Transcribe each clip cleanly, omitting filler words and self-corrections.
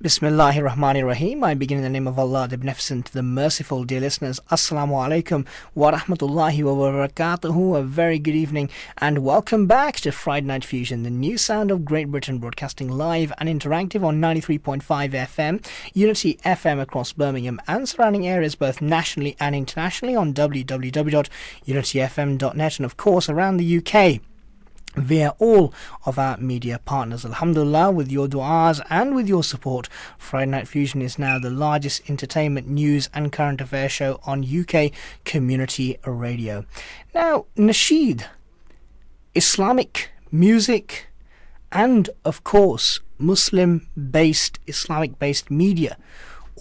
Bismillahir Rahmanir Rahim. I begin in the name of Allah, the Beneficent, the Merciful. Dear listeners, Assalamu alaikum wa rahmatullahi wa barakatuhu. A very good evening and welcome back to Friday Night Fusion, the new sound of Great Britain, broadcasting live and interactive on 93.5 FM, Unity FM across Birmingham and surrounding areas both nationally and internationally on www.unityfm.net, and of course around the UK via all of our media partners. Alhamdulillah, with your du'as and with your support, Friday Night Fusion is now the largest entertainment, news and current affairs show on UK community radio. Now, nasheed, Islamic music and, of course, Muslim-based, Islamic-based media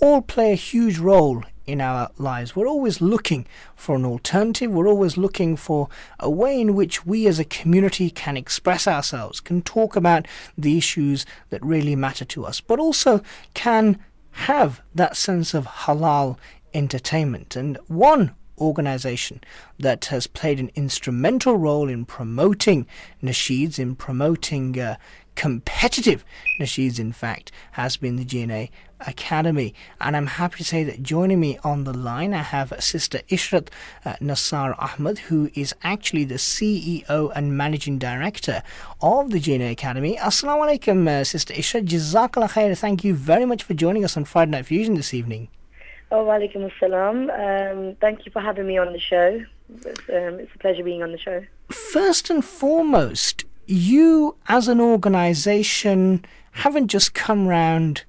all play a huge role in our lives. We're always looking for an alternative. We're always looking for a way in which we as a community can express ourselves, can talk about the issues that really matter to us, but also can have that sense of halal entertainment. And one organization that has played an instrumental role in promoting nasheeds, in promoting competitive nasheeds, in fact, has been the GNA Academy. And I'm happy to say that joining me on the line, I have Sister Esharat Nasar-Ahmed, who is actually the CEO and Managing Director of the GNA Academy. Assalamu alaikum, Sister Esharat. Jazakallah khair. Thank you very much for joining us on Friday Night Fusion this evening. Oh, walaikum assalam. Thank you for having me on the show. It's a pleasure being on the show. First and foremost, you as an organisation haven't just come round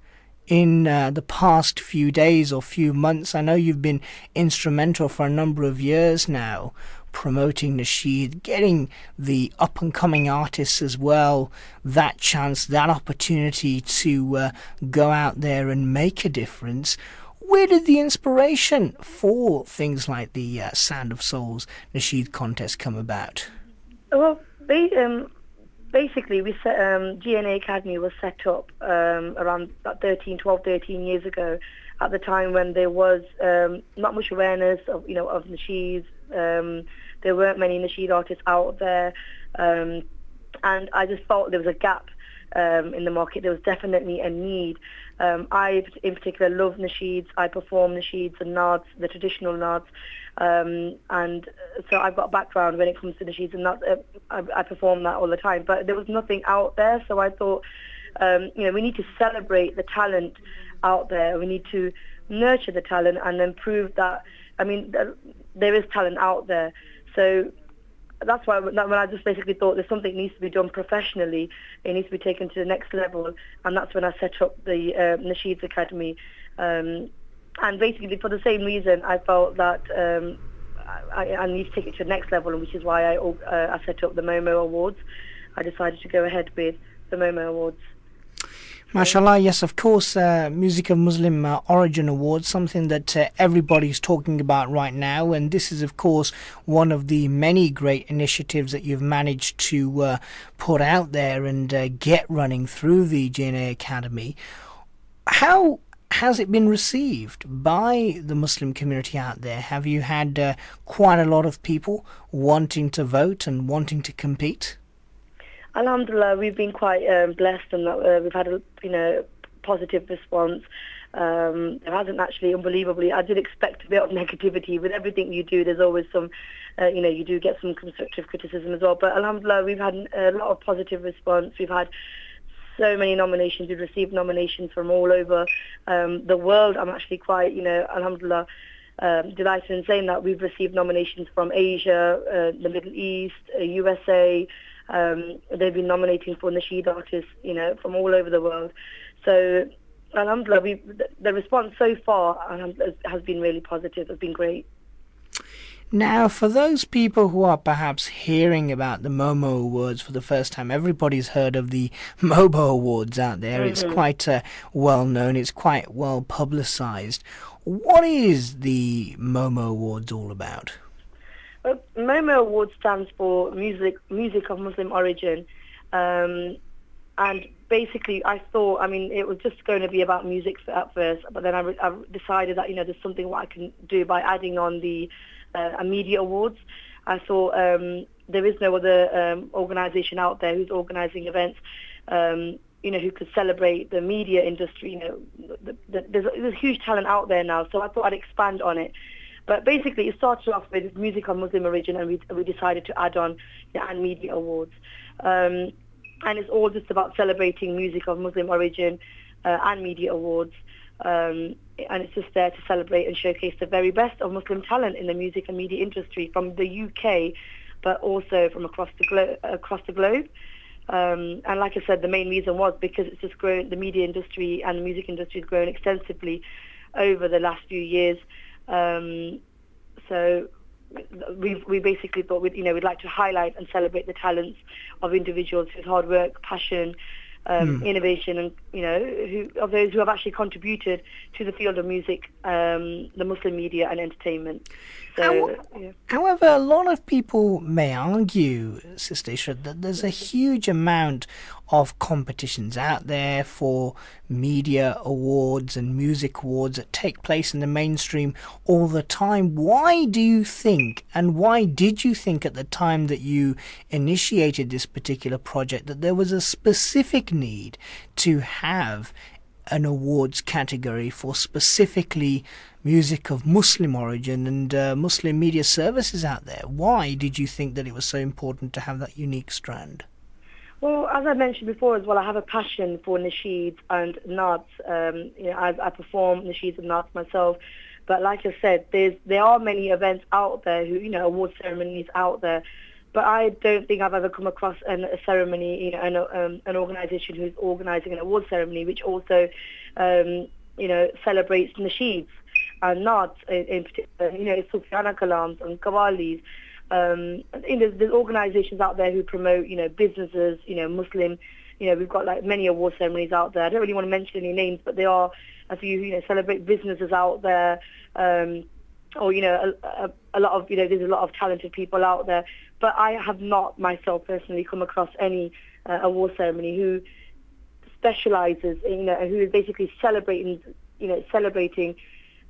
in the past few days or few months. I know you've been instrumental for a number of years now, promoting nasheed, getting the up-and-coming artists as well that chance, that opportunity to go out there and make a difference. Where did the inspiration for things like the Sound of Souls nasheed contest come about? Well, basically, we set, GNA Academy was set up around 12, 13 years ago, at the time when there was not much awareness of nasheeds. There weren't many nasheed artists out there, and I just felt there was a gap in the market. There was definitely a need. I, in particular, love nasheeds. I perform nasheeds and nads, the traditional nads, and so I've got a background when it comes to nasheeds, and I perform that all the time. But there was nothing out there, so I thought, we need to celebrate the talent out there. We need to nurture the talent and then prove that, there is talent out there. So that's why when I just basically thought there's something needs to be done professionally, it needs to be taken to the next level, and that's when I set up the Nasheeds Academy. And basically for the same reason, I felt that I need to take it to the next level, which is why I set up the MOMO Awards. I decided to go ahead with the MOMO Awards. MashaAllah, yes, of course, Music of Muslim Origin Awards, something that everybody's talking about right now, and this is, of course, one of the many great initiatives that you've managed to put out there and get running through the GNA Academy. How has it been received by the Muslim community out there? Have you had quite a lot of people wanting to vote and wanting to compete? Alhamdulillah, we've been quite blessed, and we've had a positive response. There hasn't actually, unbelievably, I did expect a bit of negativity. With everything you do, there's always some, you do get some constructive criticism as well. But alhamdulillah, we've had a lot of positive response. We've had so many nominations. We've received nominations from all over the world. I'm actually quite, alhamdulillah, delighted in saying that we've received nominations from Asia, the Middle East, USA. They've been nominating for nasheed artists, from all over the world. So, alhamdulillah, the response so far has been really positive. It's been great. Now, for those people who are perhaps hearing about the MOMO Awards for the first time, everybody's heard of the MOMO Awards out there. Mm-hmm. It's quite well known. It's quite well publicized. What is the MOMO Awards all about? MOMO Awards stands for Music of Muslim Origin, and basically I thought, it was just going to be about music at first, but then I decided that there's something what I can do by adding on the media awards. I thought there is no other organisation out there who's organising events who could celebrate the media industry. There's huge talent out there now, so I thought I'd expand on it. But basically, it started off with music of Muslim origin, and we decided to add on the and media awards. And it's all just about celebrating music of Muslim origin and media awards. And it's just there to celebrate and showcase the very best of Muslim talent in the music and media industry from the UK, but also from across the globe. And like I said, the main reason was because it's just grown. The media industry and the music industry has grown extensively over the last few years. So we basically thought we'd like to highlight and celebrate the talents of individuals whose hard work, passion, innovation, and of those who have actually contributed to the field of music, the Muslim media and entertainment. So, However, a lot of people may argue, Sister Esharat, that there's a huge amount of competitions out there for media awards and music awards that take place in the mainstream all the time. Why do you think, and why did you think at the time that you initiated this particular project, that there was a specific need to have an awards category for specifically music of Muslim origin and Muslim media services out there? Why did you think that it was so important to have that unique strand? Well, as I mentioned before as well, I have a passion for nasheeds and naats. I perform nasheeds and naats myself. But like I said, there are many events out there, award ceremonies out there. But I don't think I've ever come across a ceremony, an organisation who's organising an award ceremony, which also, celebrates nasheeds and naats in particular, Sufyana Kalams and Qawwalis. There's organisations out there who promote, businesses, Muslim, we've got many award ceremonies out there. I don't really want to mention any names, but there are a few, celebrate businesses out there, a lot of, there's a lot of talented people out there. But I have not myself personally come across any award ceremony who specialises, who is basically celebrating the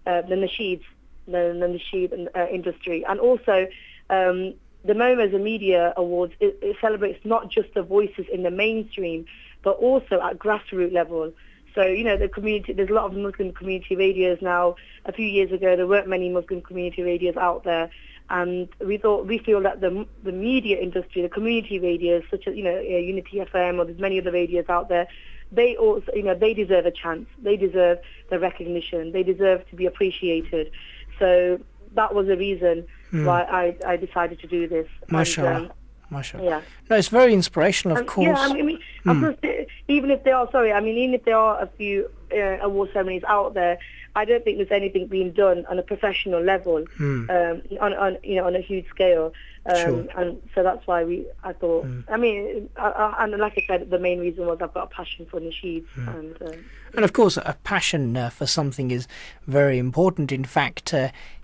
nasheeds, the nasheed industry. And also, the MOMOs and Media Awards, it celebrates not just the voices in the mainstream, but also at grassroots level. So, the community, there's a lot of Muslim community radios now. A few years ago, there weren't many Muslim community radios out there. And we feel that the media industry, the community radios, such as, Unity FM, or there's many other radios out there, they also, they deserve a chance. They deserve the recognition. They deserve to be appreciated. So that was the reason why I decided to do this. MashaAllah. MashaAllah. Yeah. No, it's very inspirational, of course. Yeah, even if there are a few award ceremonies out there, I don't think there's anything being done on a professional level, on a huge scale. Sure. And so that's why I thought, and like I said, the main reason was I've got a passion for nasheeds. And of course, a passion for something is very important. In fact,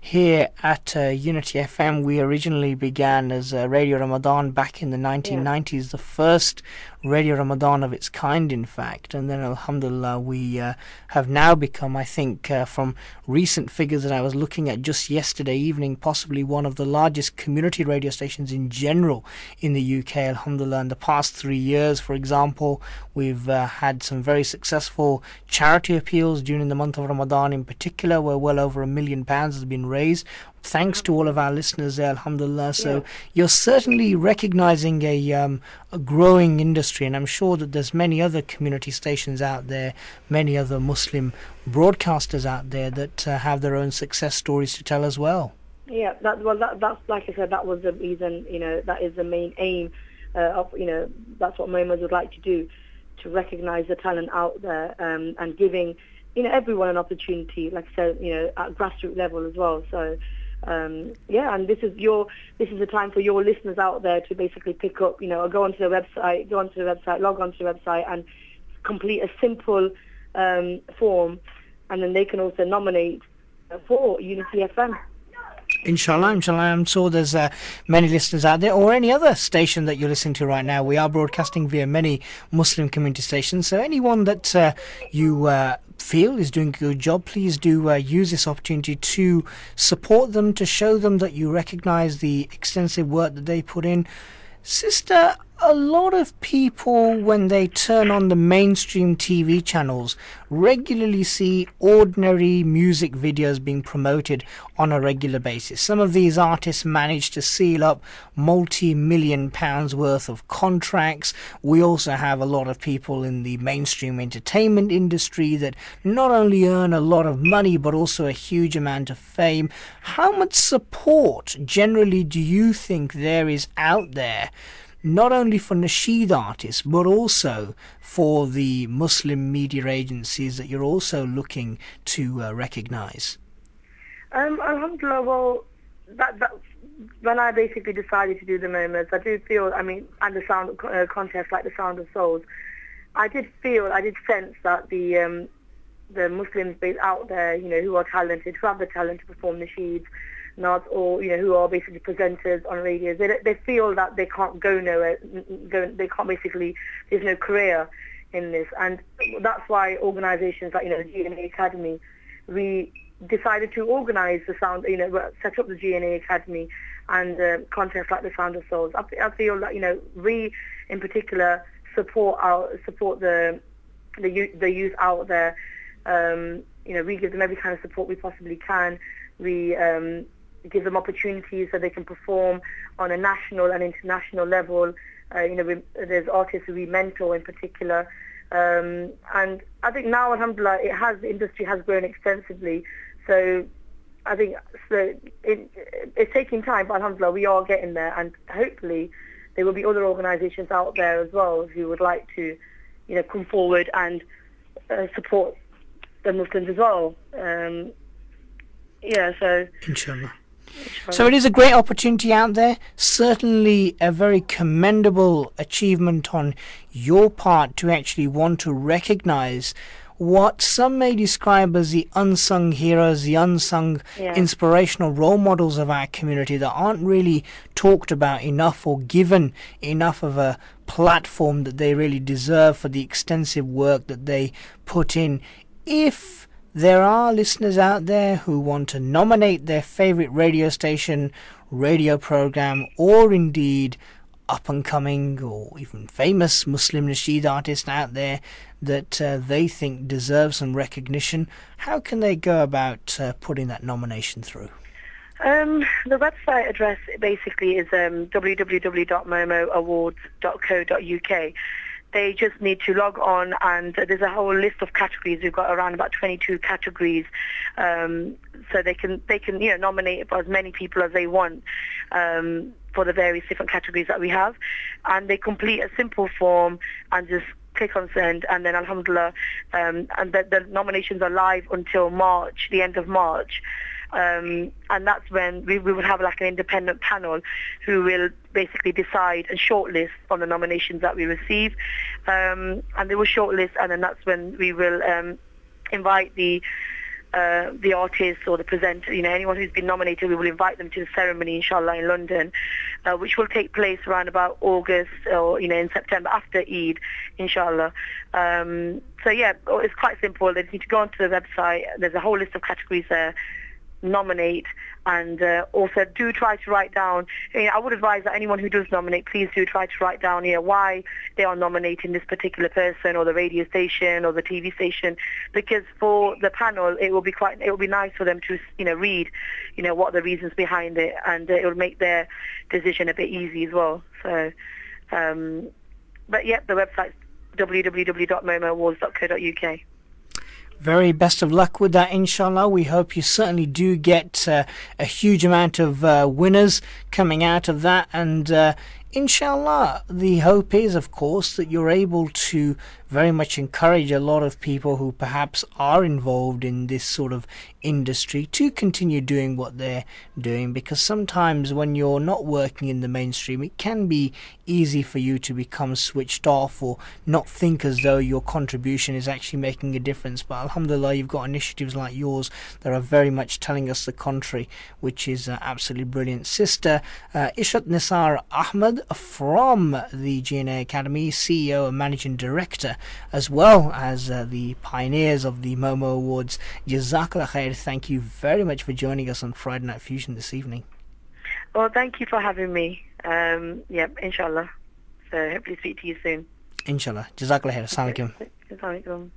here at Unity FM, we originally began as Radio Ramadan back in the 1990s, the first Radio Ramadan of its kind, in fact. And then, alhamdulillah, we have now become, I think, from recent figures that I was looking at just yesterday evening, possibly one of the largest community radio stations in general in the UK, alhamdulillah. In the past 3 years, for example, we've had some very successful charity appeals during the month of Ramadan in particular, where well over £1 million has been raised, thanks to all of our listeners there, alhamdulillah. So you're certainly recognizing a growing industry, and I'm sure that there's many other community stations out there, many other Muslim broadcasters out there that have their own success stories to tell as well. Yeah, that's like I said, that was the reason, that is the main aim of, that's what MOMOs would like to do, to recognize the talent out there, and giving, everyone an opportunity, like I said, at grassroots level as well. So, and this is the time for your listeners out there to basically pick up, go onto the website, log onto the website and complete a simple form, and then they can also nominate for Unity FM. Inshallah, I'm sure there's many listeners out there, or any other station that you're listening to right now. We are broadcasting via many Muslim community stations, so anyone that you feel is doing a good job, please do use this opportunity to support them, to show them that you recognize the extensive work that they put in. Sister, A lot of people, when they turn on the mainstream TV channels, regularly see ordinary music videos being promoted on a regular basis. Some of these artists manage to seal up multi-million pounds worth of contracts. We also have a lot of people in the mainstream entertainment industry that not only earn a lot of money but also a huge amount of fame. How much support generally do you think there is out there, not only for nasheed artists, but also for the Muslim media agencies that you're also looking to recognise? Alhamdulillah, well, that when I basically decided to do the MOMOs, I do feel, and the sound contest like the Sound of Souls, I did sense that the Muslims based out there, who are talented, who have the talent to perform nasheeds, not, or who are basically presenters on radios, they feel that they can't go nowhere, they can't basically, there's no career in this, and that's why organisations like the GNA Academy, we decided to organise the sound, set up the GNA Academy and contests like the Sound of Souls. I feel that we in particular support the youth out there. We give them every kind of support we possibly can. We give them opportunities so they can perform on a national and international level. There's artists who we mentor in particular. And I think now, alhamdulillah, the industry has grown extensively. So I think it's taking time, but alhamdulillah, we are getting there. And hopefully there will be other organisations out there as well who would like to, come forward and support the Muslims as well. So Inshallah. So it is a great opportunity out there. Certainly a very commendable achievement on your part to actually want to recognise what some may describe as the unsung heroes, the unsung inspirational role models of our community that aren't really talked about enough or given enough of a platform that they really deserve for the extensive work that they put in. If there are listeners out there who want to nominate their favourite radio station, radio programme, or indeed up-and-coming or even famous Muslim nasheed artist out there that they think deserves some recognition, how can they go about putting that nomination through? The website address basically is www.momoawards.co.uk. They just need to log on, and there's a whole list of categories. We've got around about 22 categories, so they can nominate for as many people as they want for the various different categories that we have, and they complete a simple form and just click on send, and then alhamdulillah, and the nominations are live until March, the end of March. And that's when we will have like an independent panel who will basically decide and shortlist on the nominations that we receive, and they will shortlist, and then that's when we will invite the artist or the presenter, anyone who's been nominated. We will invite them to the ceremony, inshallah, in London, which will take place around about August or in September after Eid, inshallah. It's quite simple. They just need to go onto the website. There's a whole list of categories there. Nominate, and also do try to write down, I would advise that anyone who does nominate, please do try to write down why they are nominating this particular person or the radio station or the TV station, because for the panel it will be nice for them to read what the reasons behind it, and it will make their decision a bit easy as well. So the website's www.momoawards.co.uk. Very best of luck with that, inshallah. We hope you certainly do get a huge amount of winners coming out of that, and inshallah, the hope is, of course, that you're able to very much encourage a lot of people who perhaps are involved in this sort of industry to continue doing what they're doing, because sometimes when you're not working in the mainstream, it can be easy for you to become switched off or not think as though your contribution is actually making a difference. But alhamdulillah, you've got initiatives like yours that are very much telling us the contrary, which is absolutely brilliant. Sister Esharat Nasar-Ahmed from the GNA Academy, CEO and Managing Director, as well as the pioneers of the MOMO Awards. Jazakallah khair. Thank you very much for joining us on Friday Night Fusion this evening. Well, thank you for having me. Inshallah. So hopefully speak to you soon. Inshallah. Jazakallah khair. Assalamu alaikum. Assalamu alaikum.